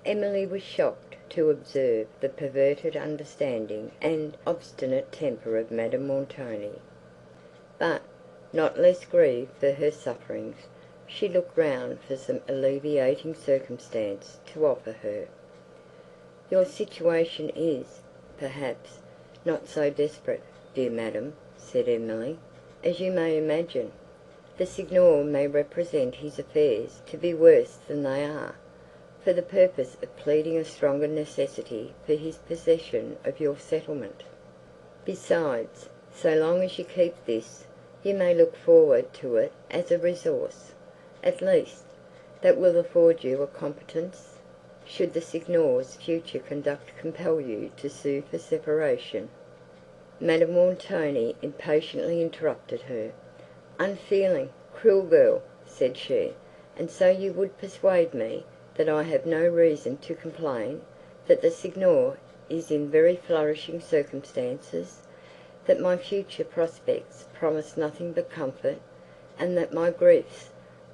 Emily was shocked to observe the perverted understanding and obstinate temper of Madame Montoni; but, not less grieved for her sufferings, she looked round for some alleviating circumstance to offer her. "Your situation is, perhaps, not so desperate, dear madam," said Emily, "as you may imagine. The Signor may represent his affairs to be worse than they are, for the purpose of pleading a stronger necessity for his possession of your settlement. Besides, so long as you keep this, you may look forward to it as a resource, at least, that will afford you a competence, should the Signor's future conduct compel you to sue for separation." Madame Montoni impatiently interrupted her. "Unfeeling, cruel girl!" said she, "and so you would persuade me, that I have no reason to complain, that the Signor is in very flourishing circumstances, that my future prospects promise nothing but comfort, and that my griefs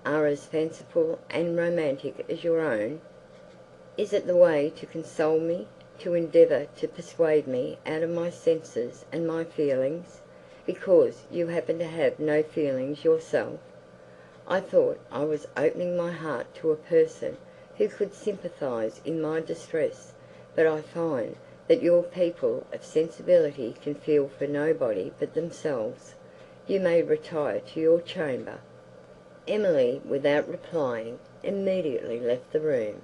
are as fanciful and romantic as your own. Is it the way to console me, to endeavour to persuade me out of my senses and my feelings, because you happen to have no feelings yourself? I thought I was opening my heart to a person, who could sympathise in my distress, but I find, that your people of sensibility can feel for nobody but themselves. You may retire to your chamber." Emily, without replying, immediately left the room,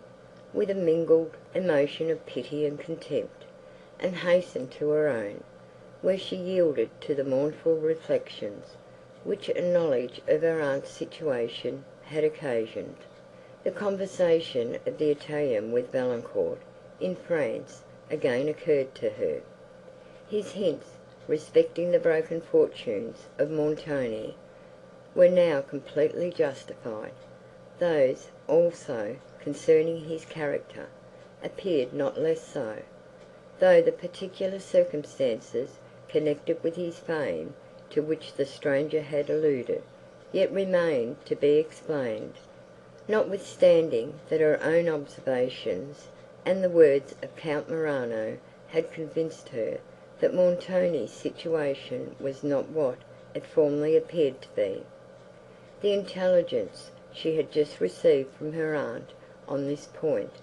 with a mingled emotion of pity and contempt, and hastened to her own, where she yielded to the mournful reflections, which a knowledge of her aunt's situation had occasioned. The conversation of the Italian with Valancourt, in France, again occurred to her. His hints, respecting the broken fortunes of Montoni, were now completely justified. Those, also, concerning his character, appeared not less so, though the particular circumstances, connected with his fame, to which the stranger had alluded, yet remained to be explained. Notwithstanding that her own observations, and the words of Count Morano, had convinced her, that Montoni's situation was not what it formerly appeared to be, the intelligence she had just received from her aunt on this point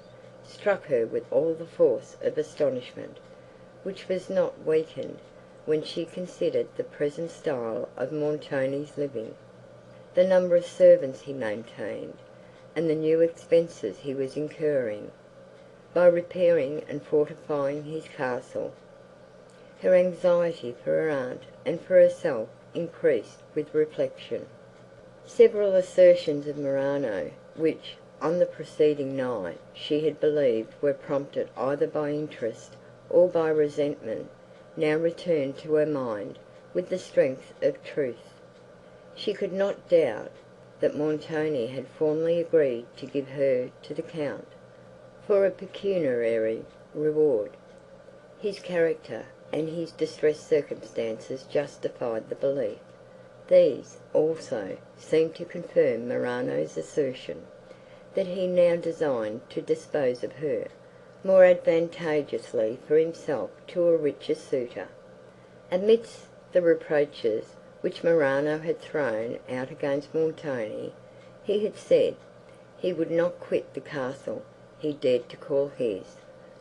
struck her with all the force of astonishment, which was not weakened, when she considered the present style of Montoni's living, the number of servants he maintained, and the new expenses he was incurring, by repairing and fortifying his castle. Her anxiety for her aunt and for herself increased with reflection. Several assertions of Morano, which, on the preceding night, she had believed were prompted either by interest, or by resentment, now returned to her mind with the strength of truth. She could not doubt, that Montoni had formerly agreed to give her to the Count, for a pecuniary reward. His character and his distressed circumstances justified the belief. These, also, seemed to confirm Morano's assertion, that he now designed to dispose of her, more advantageously for himself to a richer suitor. Amidst the reproaches, which Morano had thrown out against Montoni, he had said, he would not quit the castle he dared to call his,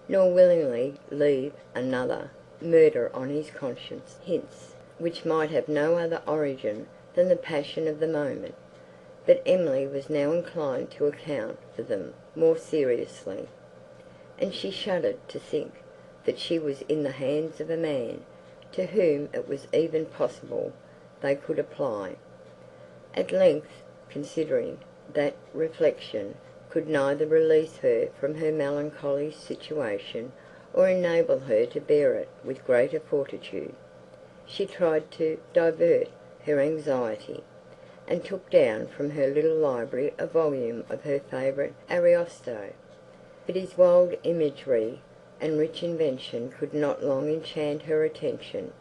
nor willingly leave another murder on his conscience; hints, which might have no other origin than the passion of the moment, but Emily was now inclined to account for them more seriously, and she shuddered to think, that she was in the hands of a man, to whom it was even possible they could apply. At length, considering, that reflection could neither release her from her melancholy situation, or enable her to bear it with greater fortitude, she tried to divert her anxiety, and took down from her little library a volume of her favourite Ariosto, but his wild imagery and rich invention could not long enchant her attention.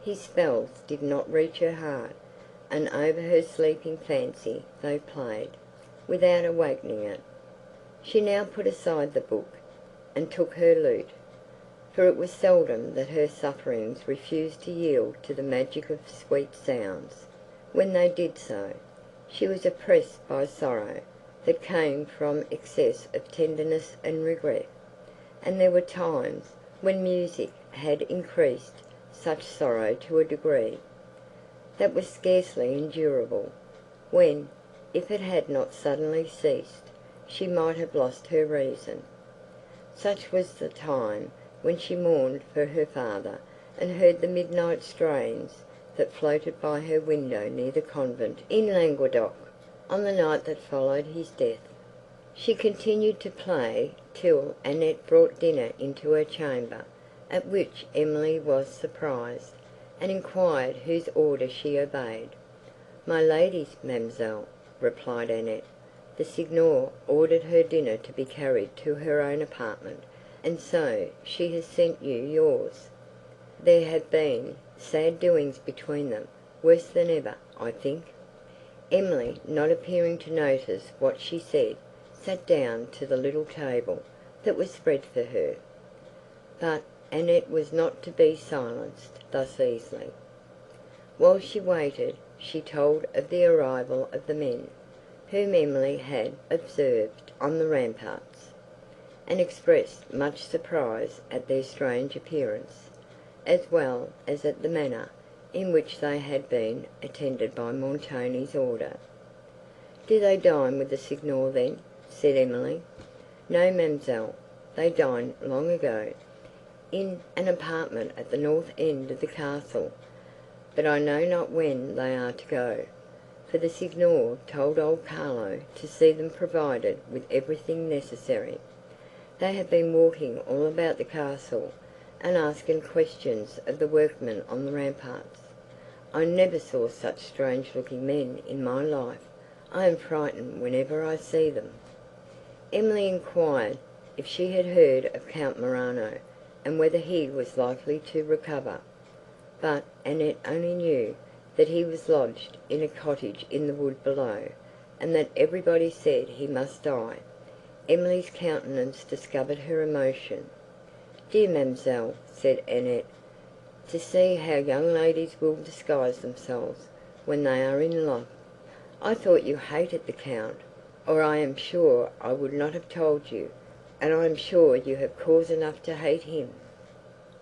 His spells did not reach her heart, and over her sleeping fancy they played, without awakening it. She now put aside the book, and took her lute, for it was seldom that her sufferings refused to yield to the magic of sweet sounds. When they did so, she was oppressed by sorrow that came from excess of tenderness and regret, and there were times when music had increased such sorrow to a degree that was scarcely endurable, when, if it had not suddenly ceased, she might have lost her reason. Such was the time when she mourned for her father, and heard the midnight strains that floated by her window near the convent in Languedoc on the night that followed his death. She continued to play till Annette brought dinner into her chamber, at which Emily was surprised, and inquired whose order she obeyed. "My lady's, ma'amselle," replied Annette. "The Signor ordered her dinner to be carried to her own apartment, and so she has sent you yours. There have been sad doings between them, worse than ever, I think." Emily, not appearing to notice what she said, sat down to the little table that was spread for her. But Annette was not to be silenced thus easily. While she waited, she told of the arrival of the men, whom Emily had observed on the ramparts, and expressed much surprise at their strange appearance, as well as at the manner in which they had been attended by Montoni's order. "Do they dine with the Signor, then?" said Emily. "No, ma'amselle, they dined long ago, in an apartment at the north end of the castle, but I know not when they are to go, for the Signor told old Carlo to see them provided with everything necessary. They have been walking all about the castle, and asking questions of the workmen on the ramparts. I never saw such strange-looking men in my life. I am frightened whenever I see them." Emily inquired if she had heard of Count Morano, and whether he was likely to recover; but Annette only knew that he was lodged in a cottage in the wood below, and that everybody said he must die. Emily's countenance discovered her emotion. "Dear ma'amselle," said Annette, "to see how young ladies will disguise themselves, when they are in love! I thought you hated the Count, or I am sure I would not have told you, and I am sure you have cause enough to hate him."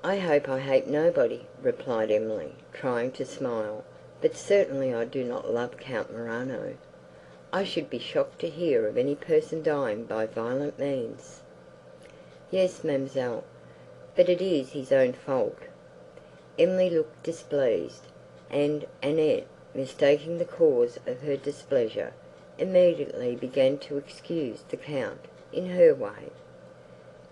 "I hope I hate nobody," replied Emily, trying to smile, "but certainly I do not love Count Morano. I should be shocked to hear of any person dying by violent means." "Yes, ma'amselle, but it is his own fault." Emily looked displeased, and Annette, mistaking the cause of her displeasure, immediately began to excuse the Count in her way.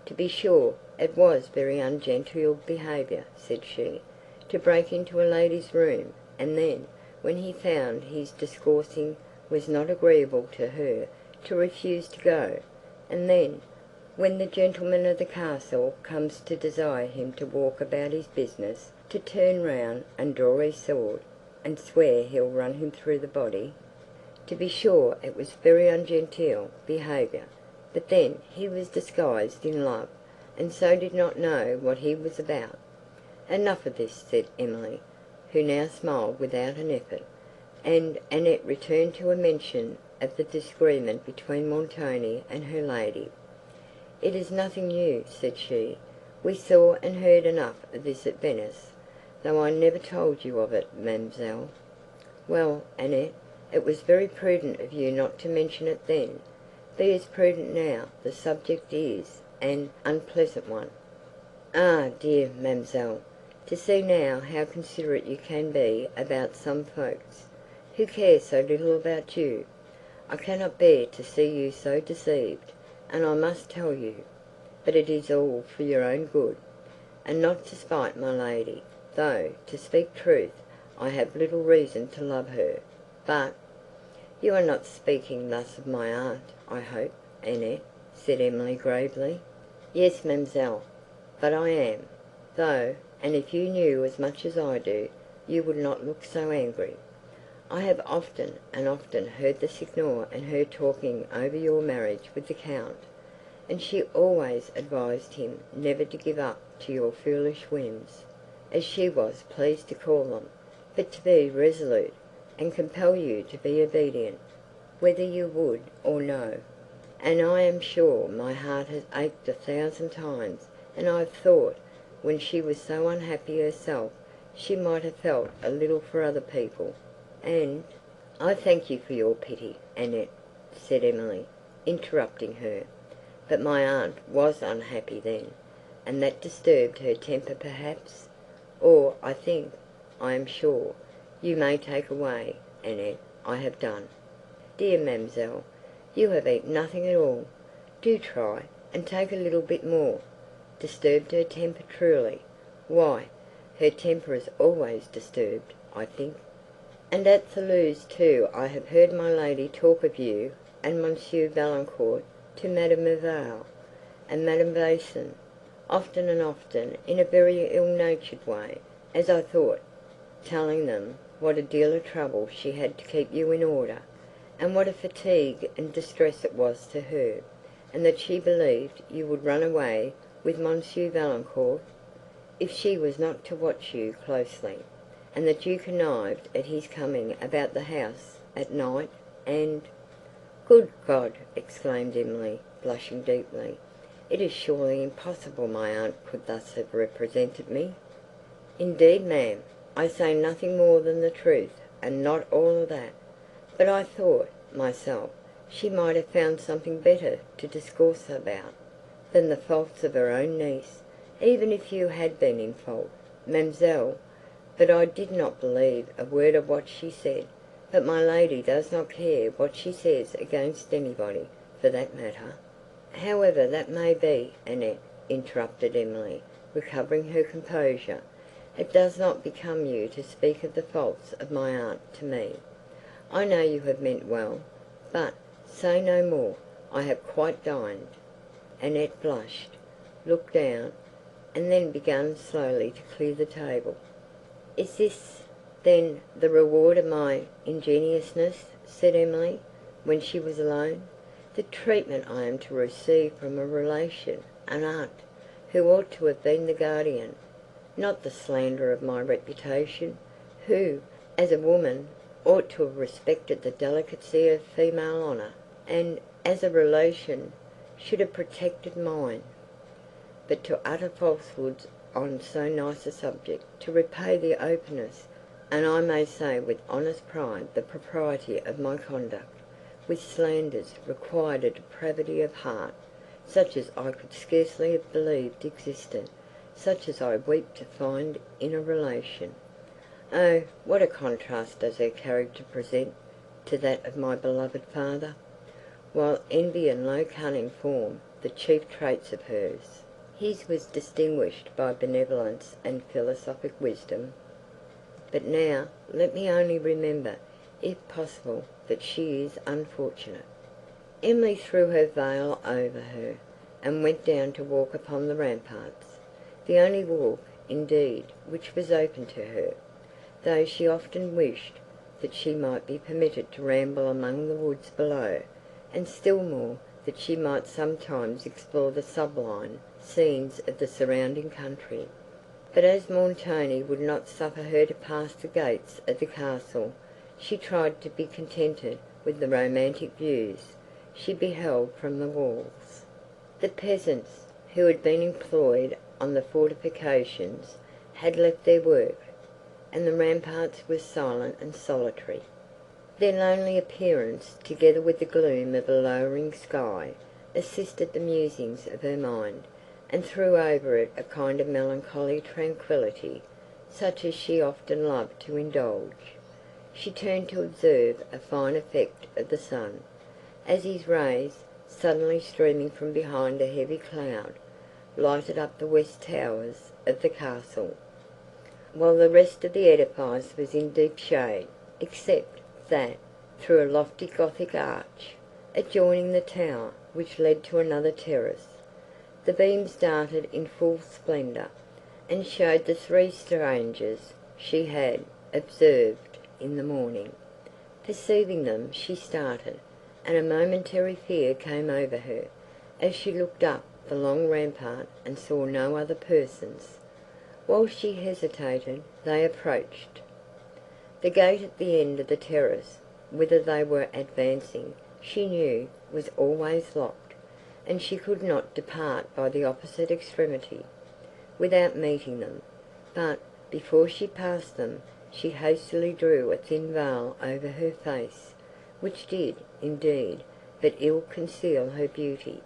"To be sure, it was very ungenteel behaviour," said she, "to break into a lady's room, and then, when he found his discoursing was not agreeable to her, to refuse to go, and then, when the gentleman of the castle comes to desire him to walk about his business, to turn round and draw his sword, and swear he'll run him through the body. To be sure, it was very ungenteel behaviour, but then he was disguised in love, and so did not know what he was about." "Enough of this," said Emily, who now smiled without an effort, and Annette returned to a mention of the disagreement between Montoni and her lady. "It is nothing new," said she. "We saw and heard enough of this at Venice, though I never told you of it, ma'amselle." "Well, Annette, it was very prudent of you not to mention it then. Be as prudent now; the subject is an unpleasant one." "Ah, dear ma'amselle, to see now how considerate you can be about some folks, who care so little about you! I cannot bear to see you so deceived, and I must tell you. But it is all for your own good, and not to spite my lady, though, to speak truth, I have little reason to love her. But—" "You are not speaking thus of my aunt, I hope, Annette," said Emily gravely. "Yes, ma'amselle, but I am, though, and if you knew as much as I do, you would not look so angry. I have often and often heard the Signor and her talking over your marriage with the Count, and she always advised him never to give up to your foolish whims, as she was pleased to call them, but to be resolute, and compel you to be obedient, whether you would or no. And I am sure my heart has ached 1,000 times, and I have thought, when she was so unhappy herself, she might have felt a little for other people, and—" "I thank you for your pity, Annette," said Emily, interrupting her. "But my aunt was unhappy then, and that disturbed her temper perhaps, or I am sure. You may take away, Annette. I have done." "Dear ma'amselle, you have eaten nothing at all. Do try, and take a little bit more. Disturbed her temper truly! Why, her temper is always disturbed, I think. And at Thoulouse too I have heard my lady talk of you and Monsieur Valancourt to Madame Merveille and Madame Vaison, often and often, in a very ill-natured way, as I thought, telling them what a deal of trouble she had to keep you in order, and what a fatigue and distress it was to her, and that she believed you would run away with Monsieur Valancourt, if she was not to watch you closely, and that you connived at his coming about the house at night, and—" "Good God!" exclaimed Emily, blushing deeply, "it is surely impossible my aunt could thus have represented me." "Indeed, ma'am, I say nothing more than the truth, and not all of that. But I thought, myself, she might have found something better to discourse about, than the faults of her own niece, even if you had been in fault, ma'amselle. But I did not believe a word of what she said. But my lady does not care what she says against anybody, for that matter." "However that may be, Annette," interrupted Emily, recovering her composure, "it does not become you to speak of the faults of my aunt to me. I know you have meant well, but say no more. I have quite dined." Annette blushed, looked down, and then began slowly to clear the table. "Is this, then, the reward of my ingenuousness?" said Emily, when she was alone. "The treatment I am to receive from a relation, an aunt, who ought to have been the guardian, not the slanderer of my reputation, who, as a woman, ought to have respected the delicacy of female honour, and, as a relation, should have protected mine. But to utter falsehoods on so nice a subject, to repay the openness, and I may say with honest pride the propriety of my conduct, with slanders, required a depravity of heart, such as I could scarcely have believed existed, such as I weep to find in a relation. Oh, what a contrast does her character present to that of my beloved father! While envy and low cunning form the chief traits of hers, his was distinguished by benevolence and philosophic wisdom. But now, let me only remember, if possible, that she is unfortunate." Emily threw her veil over her, and went down to walk upon the ramparts, the only walk, indeed, which was open to her, though she often wished that she might be permitted to ramble among the woods below, and still more that she might sometimes explore the sublime scenes of the surrounding country. But as Montoni would not suffer her to pass the gates of the castle, she tried to be contented with the romantic views she beheld from the walls. The peasants, who had been employed on the fortifications, had left their work, and the ramparts were silent and solitary. Their lonely appearance, together with the gloom of a lowering sky, assisted the musings of her mind, and threw over it a kind of melancholy tranquillity, such as she often loved to indulge. She turned to observe a fine effect of the sun, as his rays, suddenly streaming from behind a heavy cloud, lighted up the west towers of the castle, while the rest of the edifice was in deep shade, except that, through a lofty Gothic arch, adjoining the tower, which led to another terrace, the beams darted in full splendour, and showed the three strangers she had observed in the morning. Perceiving them, she started, and a momentary fear came over her, as she looked up the long rampart and saw no other persons. While she hesitated, they approached. The gate at the end of the terrace, whither they were advancing, she knew, was always locked, and she could not depart by the opposite extremity, without meeting them. But, before she passed them, she hastily drew a thin veil over her face, which did, indeed, but ill conceal her beauty.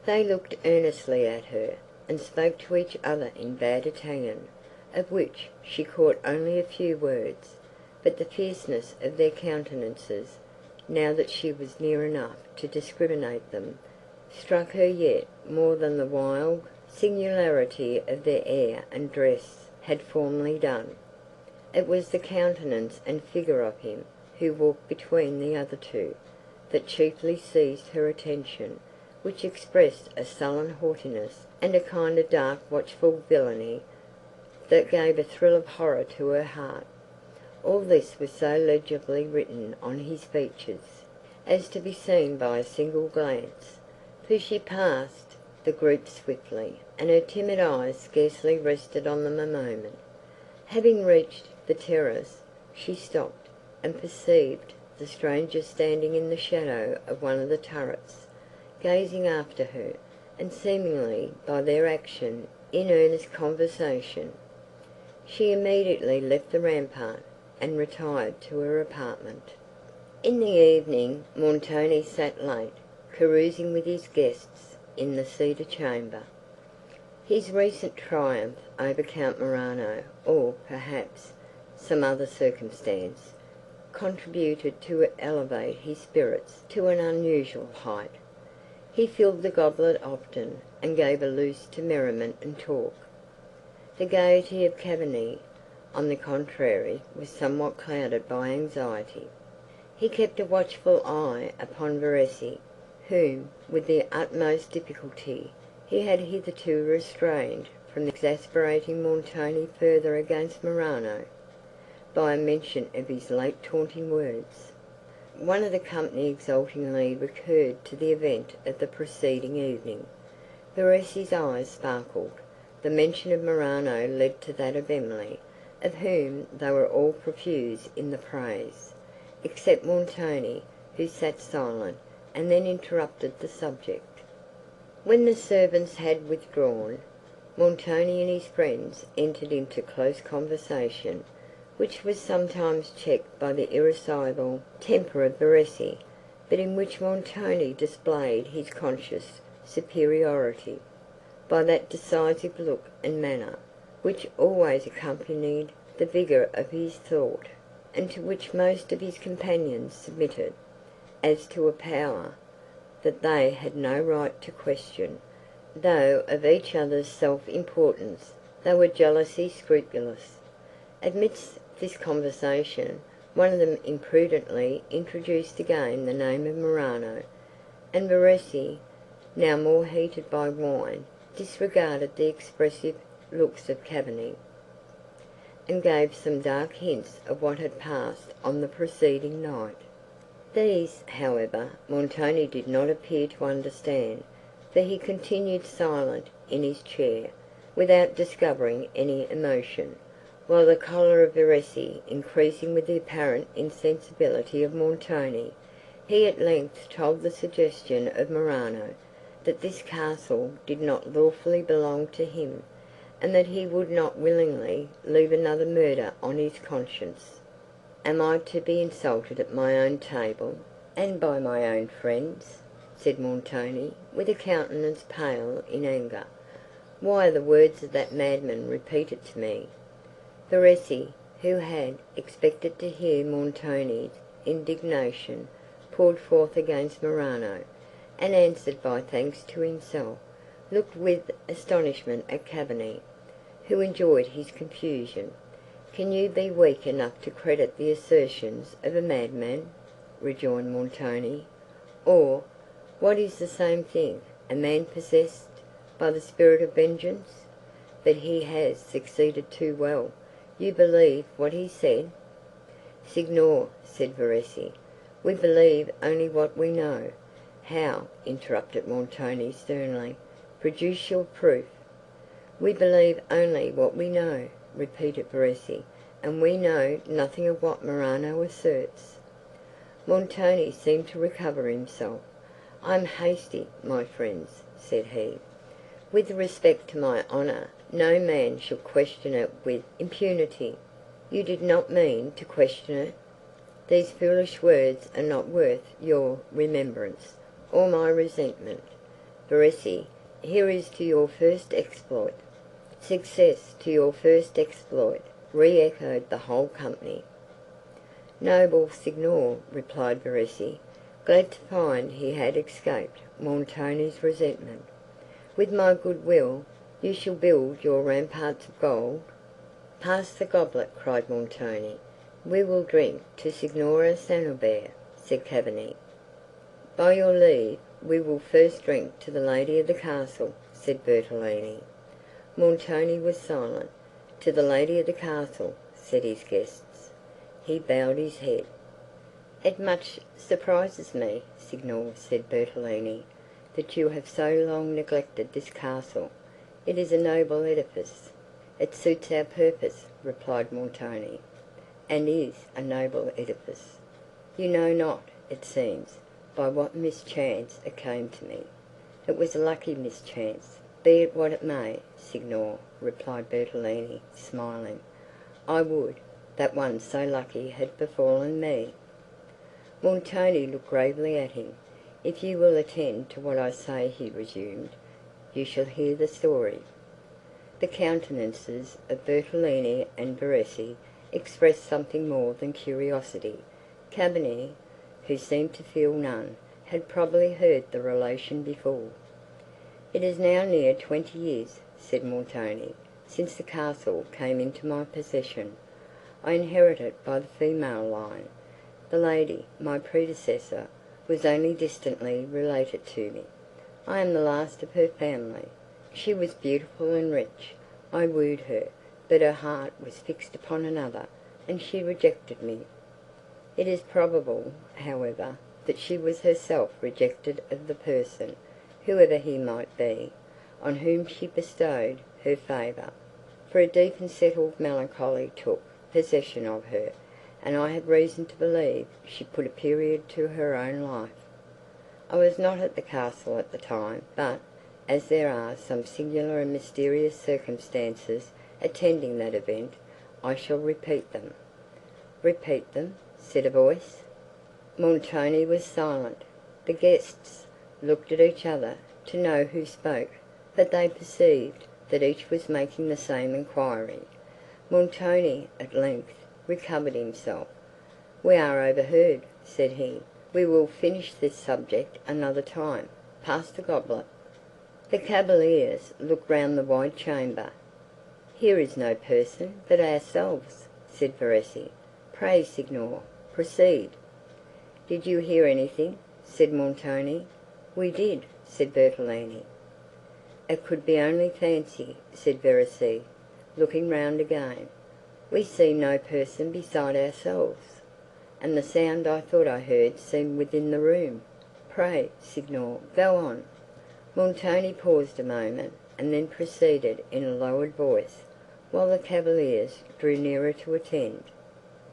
They looked earnestly at her, and spoke to each other in bad Italian, of which she caught only a few words, but the fierceness of their countenances, now that she was near enough to discriminate them, struck her yet more than the wild singularity of their air and dress had formerly done. It was the countenance and figure of him, who walked between the other two, that chiefly seized her attention, which expressed a sullen haughtiness and a kind of dark watchful villainy that gave a thrill of horror to her heart. All this was so legibly written on his features, as to be seen by a single glance, for she passed the group swiftly, and her timid eyes scarcely rested on them a moment. Having reached the terrace, she stopped, and perceived the strangers standing in the shadow of one of the turrets, gazing after her, and seemingly by their action in earnest conversation. She immediately left the rampart, and retired to her apartment. In the evening Montoni sat late, carousing with his guests in the cedar chamber. His recent triumph over Count Morano, or, perhaps, some other circumstance, contributed to elevate his spirits to an unusual height. He filled the goblet often, and gave a loose to merriment and talk. The gaiety of Cavigni, on the contrary, was somewhat clouded by anxiety. He kept a watchful eye upon Verezzi, whom, with the utmost difficulty, he had hitherto restrained from exasperating Montoni further against Morano, by a mention of his late taunting words. One of the company exultingly recurred to the event of the preceding evening. Verezzi's eyes sparkled. The mention of Morano led to that of Emily, of whom they were all profuse in the praise, except Montoni, who sat silent, and then interrupted the subject. When the servants had withdrawn, Montoni and his friends entered into close conversation, which was sometimes checked by the irascible temper of Verezzi, but in which Montoni displayed his conscious superiority, by that decisive look and manner, which always accompanied the vigour of his thought, and to which most of his companions submitted, as to a power that they had no right to question, though of each other's self-importance they were jealously scrupulous. Amidst this conversation, one of them imprudently introduced again the name of Morano, and Verezzi, now more heated by wine, disregarded the expressive looks of Cavigni, and gave some dark hints of what had passed on the preceding night. These, however, Montoni did not appear to understand, for he continued silent in his chair, without discovering any emotion, while the choler of Verezzi increasing with the apparent insensibility of Montoni, he at length told the suggestion of Morano, that this castle did not lawfully belong to him, and that he would not willingly leave another murder on his conscience. "Am I to be insulted at my own table, and by my own friends?" said Montoni, with a countenance pale in anger. "Why are the words of that madman repeated to me?" Verezzi, who had expected to hear Montoni's indignation poured forth against Morano, and answered by thanks to himself, looked with astonishment at Cavigni, who enjoyed his confusion. "Can you be weak enough to credit the assertions of a madman?" rejoined Montoni, "or, what is the same thing, a man possessed by the spirit of vengeance? But he has succeeded too well. You believe what he said?" "Signor," said Verezzi, "we believe only what we know. "How?" interrupted Montoni sternly. "Produce your proof." "We believe only what we know," repeated Verezzi, "and we know nothing of what Morano asserts." Montoni seemed to recover himself. "I am hasty, my friends," said he. "With respect to my honour, no man shall question it with impunity." "You did not mean to question it?" "These foolish words are not worth your remembrance, or my resentment. Verezzi, here is to your first exploit." "Success to your first exploit!" re-echoed the whole company. "Noble Signor," replied Verezzi, glad to find he had escaped Montoni's resentment, "with my good will, you shall build your ramparts of gold." "Pass the goblet," cried Montoni. "We will drink to Signora St. Aubert," said Cavigni. "By your leave, we will first drink to the lady of the castle," said Bertolini. Montoni was silent. "To the lady of the castle," said his guests. He bowed his head. "It much surprises me, Signor," said Bertolini, "that you have so long neglected this castle. It is a noble edifice." "It suits our purpose," replied Montoni, "and is a noble edifice. You know not, it seems, by what mischance it came to me." "It was a lucky mischance, be it what it may, Signor," replied Bertolini, smiling. "I would, that one so lucky had befallen me." Montoni looked gravely at him. "If you will attend to what I say," he resumed, "you shall hear the story." The countenances of Bertolini and Verezzi expressed something more than curiosity. Cavigni, who seemed to feel none, had probably heard the relation before. "It is now near 20 years," said Montoni, "since the castle came into my possession. I inherit it by the female line. The lady, my predecessor, was only distantly related to me. I am the last of her family. She was beautiful and rich. I wooed her, but her heart was fixed upon another, and she rejected me. It is probable, however, that she was herself rejected of the person, whoever he might be, on whom she bestowed her favour, for a deep and settled melancholy took possession of her, and I have reason to believe she put a period to her own life. I was not at the castle at the time, but, as there are some singular and mysterious circumstances attending that event, I shall repeat them." "Repeat them," said a voice. Montoni was silent. The guests looked at each other, to know who spoke, but they perceived, that each was making the same enquiry. Montoni, at length, recovered himself. "We are overheard," said he. "We will finish this subject another time. Pass the goblet." The cavaliers looked round the wide chamber. "Here is no person but ourselves," said Verezzi. "Pray, Signor, proceed." "Did you hear anything?" said Montoni. "We did," said Bertolini. "It could be only fancy," said Verezzi, looking round again. "We see no person beside ourselves, and the sound I thought I heard seemed within the room. Pray, Signor, go on." Montoni paused a moment, and then proceeded in a lowered voice, while the cavaliers drew nearer to attend.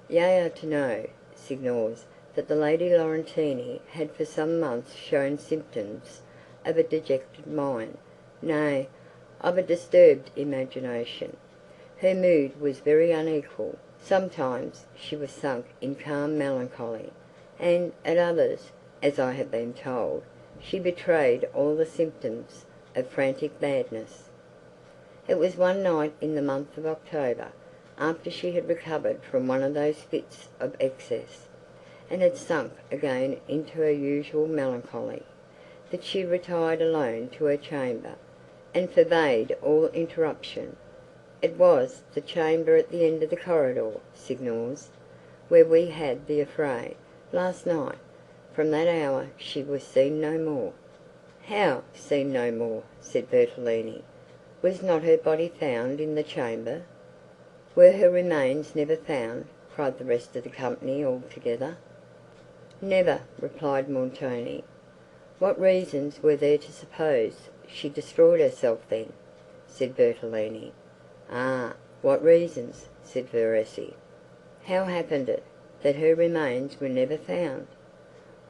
"Ye are to know, Signors, that the Lady Laurentini had for some months shown symptoms of a dejected mind, nay, of a disturbed imagination. Her mood was very unequal. Sometimes she was sunk in calm melancholy, and, at others, as I have been told, she betrayed all the symptoms of frantic madness. It was one night in the month of October, after she had recovered from one of those fits of excess, and had sunk again into her usual melancholy, that she retired alone to her chamber, and forbade all interruption. It was the chamber at the end of the corridor, Signors, where we had the affray, last night. From that hour she was seen no more." "How, seen no more?" said Bertolini. "Was not her body found in the chamber?" "Were her remains never found?" cried the rest of the company all together. "Never," replied Montoni. "What reasons were there to suppose she destroyed herself then?" said Bertolini. "Ah, what reasons?" said Verezzi. "How happened it, that her remains were never found?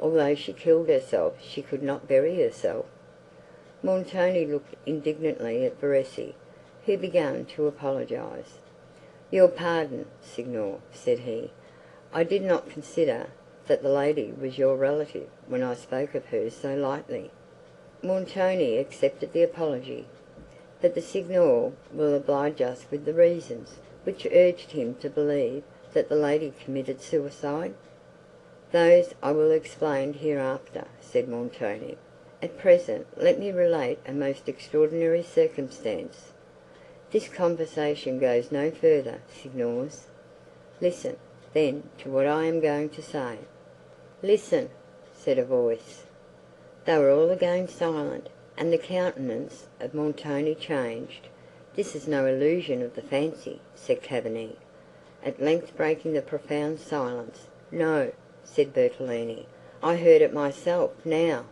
Although she killed herself, she could not bury herself." Montoni looked indignantly at Verezzi, who began to apologize. "Your pardon, Signor," said he, "I did not consider, that the lady was your relative, when I spoke of her so lightly." Montoni accepted the apology. "But the Signor will oblige us with the reasons, which urged him to believe, that the lady committed suicide." "Those I will explain hereafter," said Montoni. "At present let me relate a most extraordinary circumstance. This conversation goes no further, Signors. Listen, then, to what I am going to say." "Listen," said a voice. They were all again silent, and the countenance of Montoni changed. "This is no illusion of the fancy," said Cavigni, at length breaking the profound silence. "No," said Bertolini, "I heard it myself now.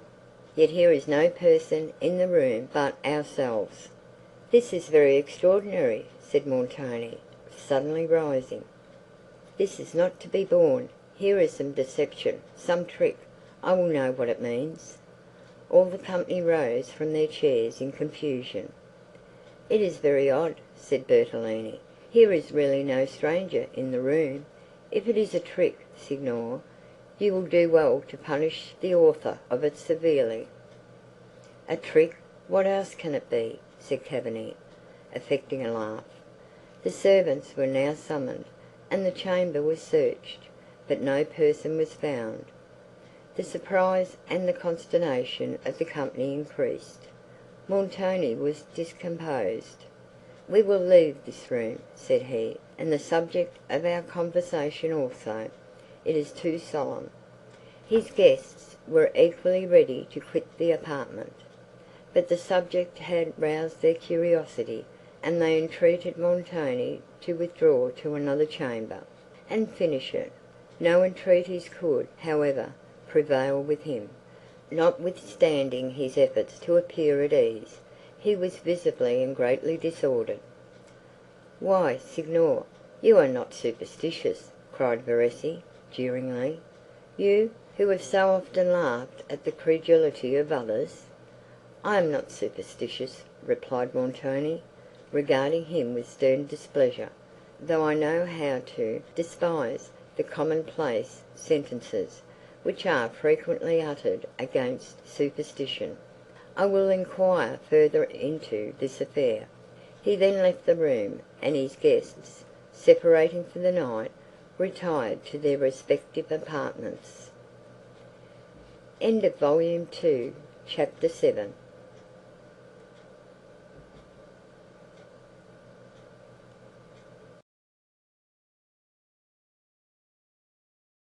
Yet here is no person in the room but ourselves." "This is very extraordinary," said Montoni, suddenly rising. "This is not to be borne. Here is some deception, some trick. I will know what it means." All the company rose from their chairs in confusion. "It is very odd," said Bertolini. "Here is really no stranger in the room. If it is a trick, Signor, you will do well to punish the author of it severely." "A trick! What else can it be?" said Cavigni, affecting a laugh. The servants were now summoned, and the chamber was searched, but no person was found. The surprise and the consternation of the company increased. Montoni was discomposed. "We will leave this room," said he, "and the subject of our conversation also. It is too solemn." His guests were equally ready to quit the apartment, but the subject had roused their curiosity, and they entreated Montoni to withdraw to another chamber, and finish it. No entreaties could, however, prevail with him. Notwithstanding his efforts to appear at ease, he was visibly and greatly disordered. "Why, Signor, you are not superstitious," cried Verezzi, jeeringly, "you, who have so often laughed at the credulity of others." "I am not superstitious," replied Montoni, regarding him with stern displeasure, "though I know how to despise the commonplace sentences, which are frequently uttered against superstition. I will enquire further into this affair." He then left the room, and his guests, separating for the night, retired to their respective apartments. Volume 2, Chapter 7.